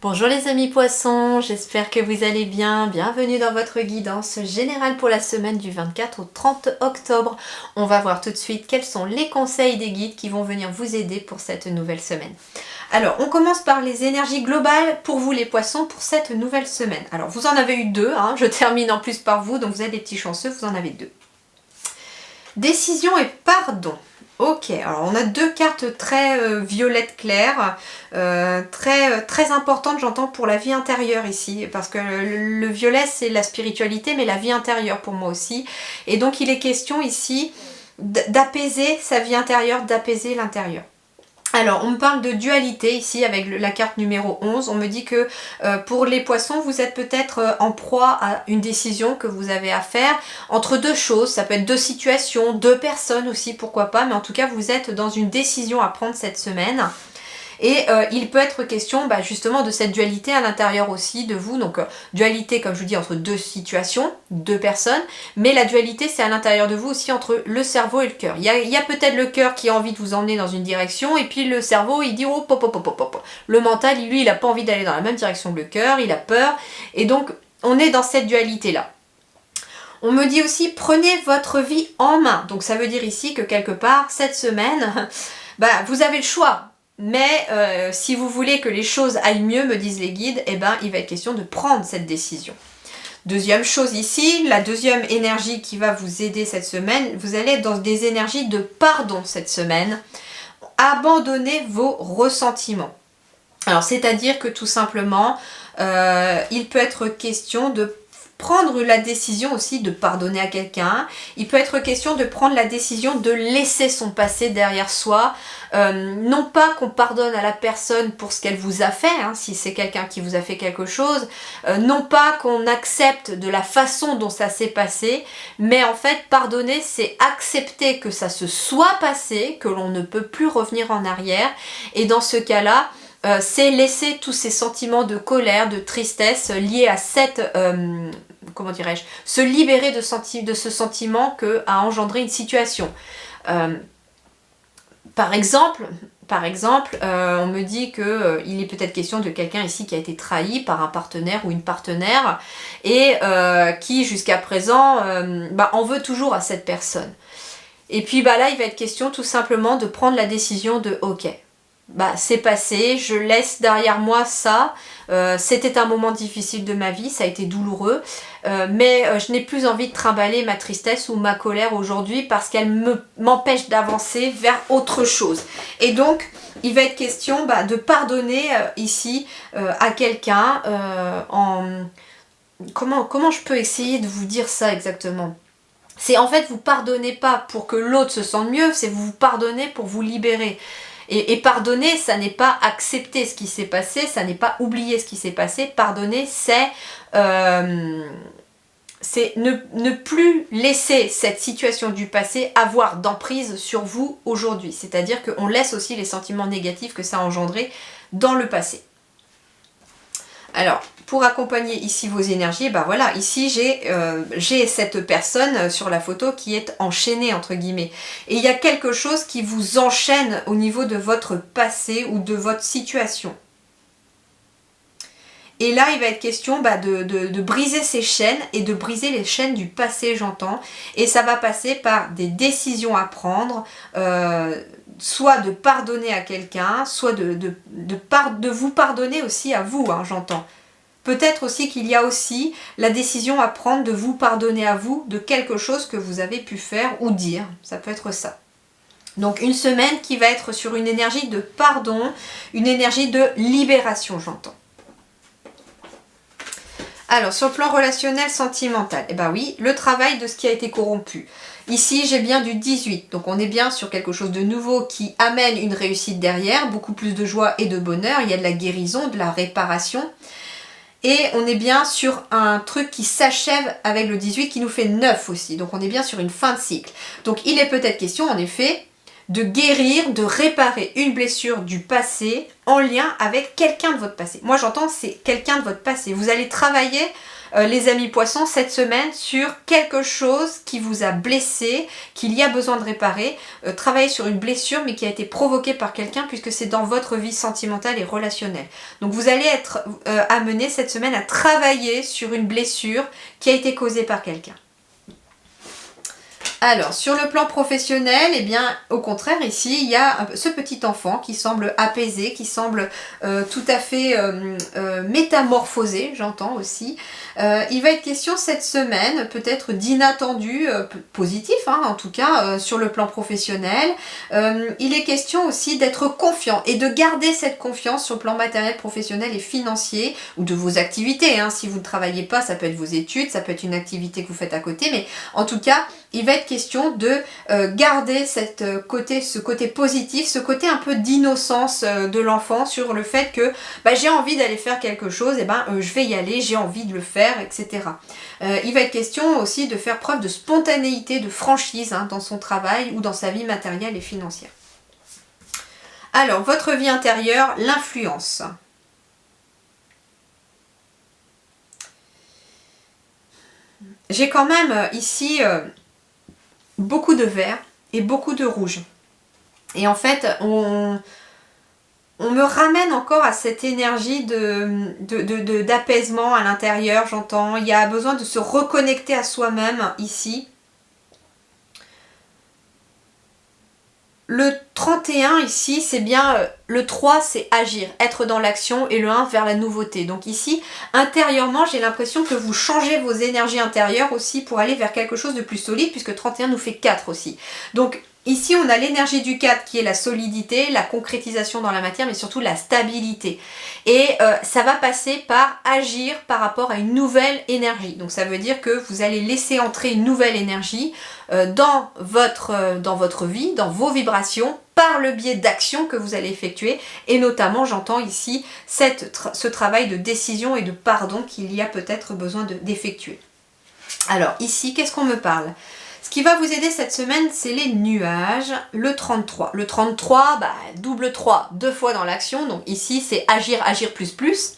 Bonjour les amis poissons, j'espère que vous allez bien. Bienvenue dans votre guidance générale pour la semaine du 24 au 30 octobre. On va voir tout de suite quels sont les conseils des guides qui vont venir vous aider pour cette nouvelle semaine. Alors, on commence par les énergies globales pour vous les poissons pour cette nouvelle semaine. Alors, vous en avez eu deux, je termine en plus par vous, donc vous êtes des petits chanceux, vous en avez deux. Décision et pardon. Ok, alors on a deux cartes très violettes claires, très importantes, j'entends, pour la vie intérieure ici, parce que le violet c'est la spiritualité, mais la vie intérieure pour moi aussi. Et donc il est question ici d'apaiser sa vie intérieure, d'apaiser l'intérieur. Alors, on me parle de dualité ici avec la carte numéro 11. On me dit que pour les poissons, vous êtes peut-être en proie à une décision que vous avez à faire entre deux choses. Ça peut être deux situations, deux personnes aussi, pourquoi pas. Mais en tout cas, vous êtes dans une décision à prendre cette semaine. Et il peut être question justement de cette dualité à l'intérieur aussi de vous. Donc dualité, comme je vous dis, entre deux situations, deux personnes. Mais la dualité, c'est à l'intérieur de vous aussi entre le cerveau et le cœur. Il y a peut-être le cœur qui a envie de vous emmener dans une direction. Et puis le cerveau, il dit oh, pop, pop, pop, pop. Le mental, lui, il n'a pas envie d'aller dans la même direction que le cœur. Il a peur. Et donc, on est dans cette dualité-là. On me dit aussi, prenez votre vie en main. Donc ça veut dire ici que quelque part, cette semaine, vous avez le choix. Mais si vous voulez que les choses aillent mieux, me disent les guides, il va être question de prendre cette décision. Deuxième chose ici, la deuxième énergie qui va vous aider cette semaine, vous allez être dans des énergies de pardon cette semaine. Abandonnez vos ressentiments. Alors c'est-à-dire que tout simplement, il peut être question de prendre la décision aussi de pardonner à quelqu'un. Il peut être question de prendre la décision de laisser son passé derrière soi. Non pas qu'on pardonne à la personne pour ce qu'elle vous a fait, si c'est quelqu'un qui vous a fait quelque chose. Non pas qu'on accepte de la façon dont ça s'est passé. Mais en fait, pardonner, c'est accepter que ça se soit passé, que l'on ne peut plus revenir en arrière. Et dans ce cas-là, c'est laisser tous ces sentiments de colère, de tristesse liés à cette, se libérer de ce sentiment que a engendré une situation. Par exemple, on me dit qu'il est peut-être question de quelqu'un ici qui a été trahi par un partenaire ou une partenaire et qui jusqu'à présent en veut toujours à cette personne. Et puis là, il va être question tout simplement de prendre la décision de ok. C'est passé, je laisse derrière moi ça, c'était un moment difficile de ma vie, ça a été douloureux, mais je n'ai plus envie de trimballer ma tristesse ou ma colère aujourd'hui parce qu'elle m'empêche d'avancer vers autre chose. Et donc, il va être question de pardonner ici à quelqu'un Comment je peux essayer de vous dire ça exactement ? C'est en fait, vous pardonnez pas pour que l'autre se sente mieux, c'est vous pardonnez pour vous libérer. Et pardonner, ça n'est pas accepter ce qui s'est passé, ça n'est pas oublier ce qui s'est passé. Pardonner, c'est ne plus laisser cette situation du passé avoir d'emprise sur vous aujourd'hui. C'est-à-dire qu'on laisse aussi les sentiments négatifs que ça a engendré dans le passé. Alors, pour accompagner ici vos énergies, ici j'ai cette personne sur la photo qui est enchaînée entre guillemets. Et il y a quelque chose qui vous enchaîne au niveau de votre passé ou de votre situation. Et là, il va être question de briser ces chaînes et de briser les chaînes du passé, j'entends. Et ça va passer par des décisions à prendre, soit de pardonner à quelqu'un, soit de vous pardonner aussi à vous, j'entends. Peut-être aussi qu'il y a aussi la décision à prendre de vous pardonner à vous de quelque chose que vous avez pu faire ou dire. Ça peut être ça. Donc une semaine qui va être sur une énergie de pardon, une énergie de libération, j'entends. Alors, sur le plan relationnel, sentimental, oui, le travail de ce qui a été corrompu. Ici, j'ai bien du 18, donc on est bien sur quelque chose de nouveau qui amène une réussite derrière, beaucoup plus de joie et de bonheur, il y a de la guérison, de la réparation. Et on est bien sur un truc qui s'achève avec le 18 qui nous fait 9 aussi, donc on est bien sur une fin de cycle. Donc il est peut-être question, en effet, de guérir, de réparer une blessure du passé en lien avec quelqu'un de votre passé. Moi j'entends c'est quelqu'un de votre passé. Vous allez travailler les amis poissons cette semaine sur quelque chose qui vous a blessé, qu'il y a besoin de réparer, travailler sur une blessure mais qui a été provoquée par quelqu'un puisque c'est dans votre vie sentimentale et relationnelle. Donc vous allez être amené cette semaine à travailler sur une blessure qui a été causée par quelqu'un. Alors, sur le plan professionnel, eh bien, au contraire, ici, il y a ce petit enfant qui semble apaisé, qui semble tout à fait métamorphosé, j'entends aussi. Il va être question cette semaine, peut-être d'inattendu, positif, hein, en tout cas, sur le plan professionnel. Il est question aussi d'être confiant et de garder cette confiance sur le plan matériel, professionnel et financier, ou de vos activités. Hein. Si vous ne travaillez pas, ça peut être vos études, ça peut être une activité que vous faites à côté, mais en tout cas, il va être question de garder ce côté positif, ce côté un peu d'innocence de l'enfant sur le fait que j'ai envie d'aller faire quelque chose, et je vais y aller, j'ai envie de le faire, etc. Il va être question aussi de faire preuve de spontanéité, de franchise dans son travail ou dans sa vie matérielle et financière. Alors, votre vie intérieure, l'influence. J'ai quand même ici beaucoup de vert et beaucoup de rouge. Et en fait, on me ramène encore à cette énergie d'apaisement à l'intérieur, j'entends. Il y a besoin de se reconnecter à soi-même ici. Le 31 ici, c'est bien, le 3 c'est agir, être dans l'action, et le 1 vers la nouveauté. Donc ici, intérieurement, j'ai l'impression que vous changez vos énergies intérieures aussi pour aller vers quelque chose de plus solide, puisque 31 nous fait 4 aussi. Donc ici, on a l'énergie du 4 qui est la solidité, la concrétisation dans la matière, mais surtout la stabilité. Et ça va passer par agir par rapport à une nouvelle énergie. Donc ça veut dire que vous allez laisser entrer une nouvelle énergie dans votre vie, dans vos vibrations, par le biais d'actions que vous allez effectuer. Et notamment, j'entends ici ce travail de décision et de pardon qu'il y a peut-être besoin d'effectuer. Alors ici, qu'est-ce qu'on me parle ? Ce qui va vous aider cette semaine, c'est les nuages, le 33. Le 33, double 3, 2 fois dans l'action, donc ici c'est agir, agir plus plus.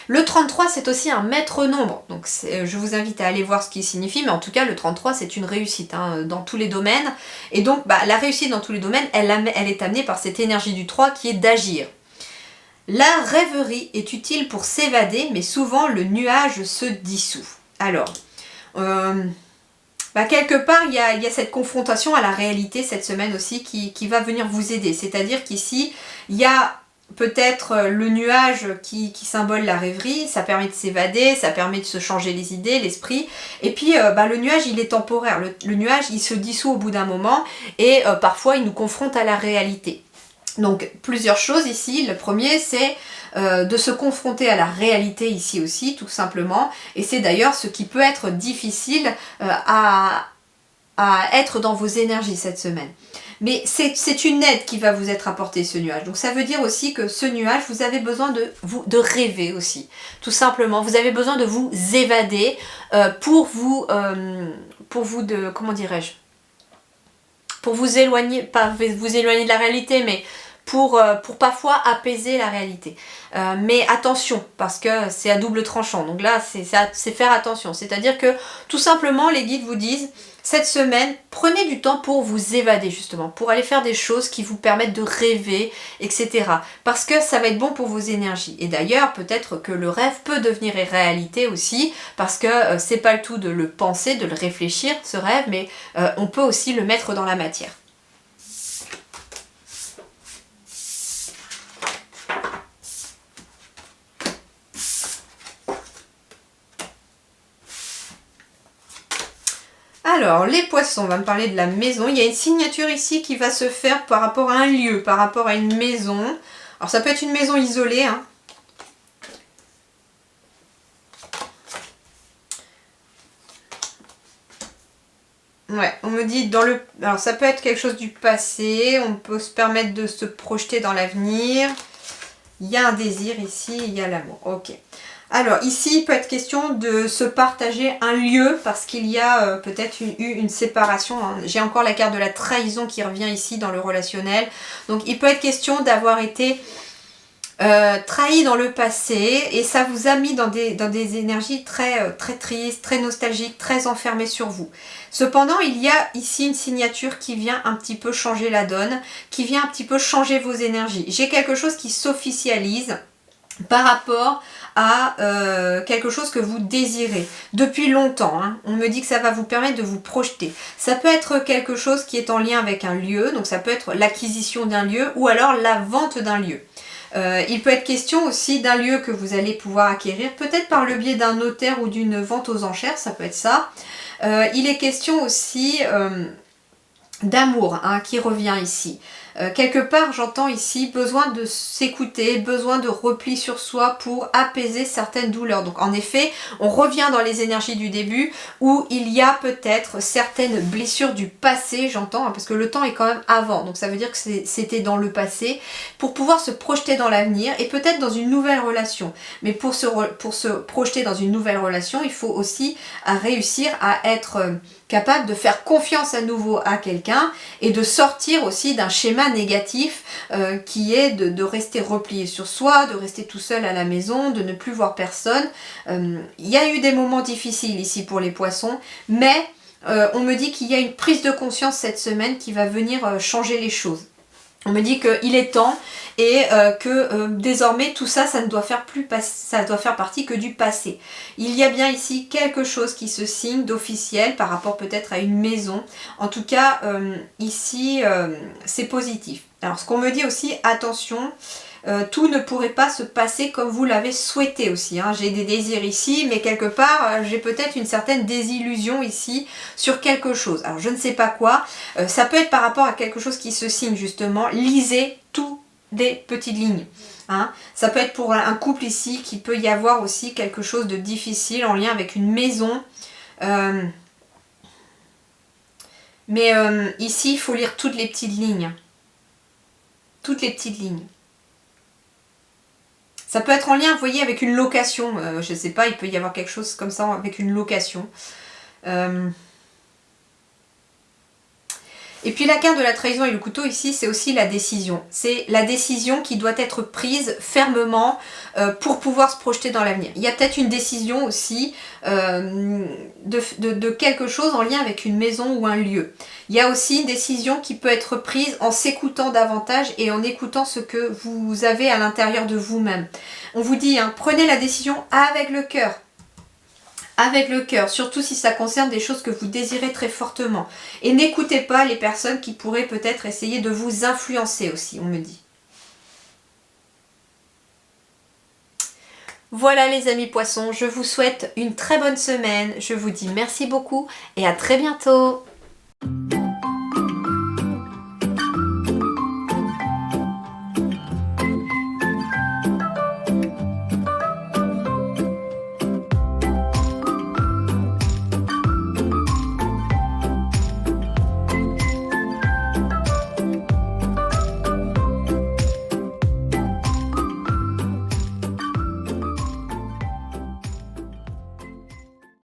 Le 33, c'est aussi un maître nombre, donc je vous invite à aller voir ce qu'il signifie, mais en tout cas le 33 c'est une réussite dans tous les domaines. Et donc la réussite dans tous les domaines, elle est amenée par cette énergie du 3 qui est d'agir. La rêverie est utile pour s'évader, mais souvent le nuage se dissout. Alors... quelque part, il y a cette confrontation à la réalité cette semaine aussi qui va venir vous aider. C'est-à-dire qu'ici, il y a peut-être le nuage qui symbole la rêverie, ça permet de s'évader, ça permet de se changer les idées, l'esprit. Et puis, le nuage, il est temporaire. Le nuage, il se dissout au bout d'un moment et parfois, il nous confronte à la réalité. Donc, plusieurs choses ici. Le premier, c'est de se confronter à la réalité ici aussi, tout simplement. Et c'est d'ailleurs ce qui peut être difficile à être dans vos énergies cette semaine. Mais c'est une aide qui va vous être apportée, ce nuage. Donc ça veut dire aussi que ce nuage, vous avez besoin de rêver aussi. Tout simplement, vous avez besoin de vous évader pour vous éloigner, pas vous éloigner de la réalité, mais pour parfois apaiser la réalité. Mais attention, parce que c'est à double tranchant. Donc là, c'est faire attention. C'est-à-dire que tout simplement, les guides vous disent, cette semaine, prenez du temps pour vous évader justement, pour aller faire des choses qui vous permettent de rêver, etc. Parce que ça va être bon pour vos énergies. Et d'ailleurs, peut-être que le rêve peut devenir réalité aussi, parce que c'est pas le tout de le penser, de le réfléchir, ce rêve, mais on peut aussi le mettre dans la matière. Alors, les poissons, on va me parler de la maison. Il y a une signature ici qui va se faire par rapport à un lieu, par rapport à une maison. Alors, ça peut être une maison isolée. Ouais, on me dit alors ça peut être quelque chose du passé, on peut se permettre de se projeter dans l'avenir. Il y a un désir ici, il y a l'amour. Ok. Alors ici, il peut être question de se partager un lieu parce qu'il y a peut-être eu une séparation. Hein. J'ai encore la carte de la trahison qui revient ici dans le relationnel. Donc il peut être question d'avoir été trahi dans le passé et ça vous a mis dans des énergies très tristes, très nostalgiques, très enfermées sur vous. Cependant, il y a ici une signature qui vient un petit peu changer la donne, qui vient un petit peu changer vos énergies. J'ai quelque chose qui s'officialise par rapport à quelque chose que vous désirez depuis longtemps. Hein. On me dit que ça va vous permettre de vous projeter. Ça peut être quelque chose qui est en lien avec un lieu, donc ça peut être l'acquisition d'un lieu ou alors la vente d'un lieu. Il peut être question aussi d'un lieu que vous allez pouvoir acquérir, peut-être par le biais d'un notaire ou d'une vente aux enchères, ça peut être ça. Il est question aussi d'amour hein, qui revient ici. Quelque part, j'entends ici besoin de s'écouter, besoin de repli sur soi pour apaiser certaines douleurs. Donc en effet, on revient dans les énergies du début où il y a peut-être certaines blessures du passé, j'entends, hein, parce que le temps est quand même avant. Donc ça veut dire que c'était dans le passé pour pouvoir se projeter dans l'avenir et peut-être dans une nouvelle relation. Mais pour se projeter dans une nouvelle relation, il faut aussi réussir à être capable de faire confiance à nouveau à quelqu'un et de sortir aussi d'un schéma négatif qui est de rester replié sur soi, de rester tout seul à la maison, de ne plus voir personne. Il y a eu des moments difficiles ici pour les poissons, mais on me dit qu'il y a une prise de conscience cette semaine qui va venir changer les choses. On me dit qu'il est temps et que désormais tout ça, ça ne doit faire ça doit faire partie que du passé. Il y a bien ici quelque chose qui se signe d'officiel par rapport peut-être à une maison. En tout cas, ici, c'est positif. Alors ce qu'on me dit aussi, attention, tout ne pourrait pas se passer comme vous l'avez souhaité aussi. Hein. J'ai des désirs ici, mais quelque part, j'ai peut-être une certaine désillusion ici sur quelque chose. Alors je ne sais pas quoi. Ça peut être par rapport à quelque chose qui se signe justement. Lisez tout des petites lignes. Hein. Ça peut être pour un couple ici qui peut y avoir aussi quelque chose de difficile en lien avec une maison. Mais ici, il faut lire toutes les petites lignes. Toutes les petites lignes. Ça peut être en lien, vous voyez, avec une location. Je ne sais pas, il peut y avoir quelque chose comme ça avec une location. Et puis la carte de la trahison et le couteau ici, c'est aussi la décision. C'est la décision qui doit être prise fermement pour pouvoir se projeter dans l'avenir. Il y a peut-être une décision aussi de quelque chose en lien avec une maison ou un lieu. Il y a aussi une décision qui peut être prise en s'écoutant davantage et en écoutant ce que vous avez à l'intérieur de vous-même. On vous dit, hein, prenez la décision avec le cœur. Avec le cœur, surtout si ça concerne des choses que vous désirez très fortement. Et n'écoutez pas les personnes qui pourraient peut-être essayer de vous influencer aussi, on me dit. Voilà les amis poissons, je vous souhaite une très bonne semaine. Je vous dis merci beaucoup et à très bientôt.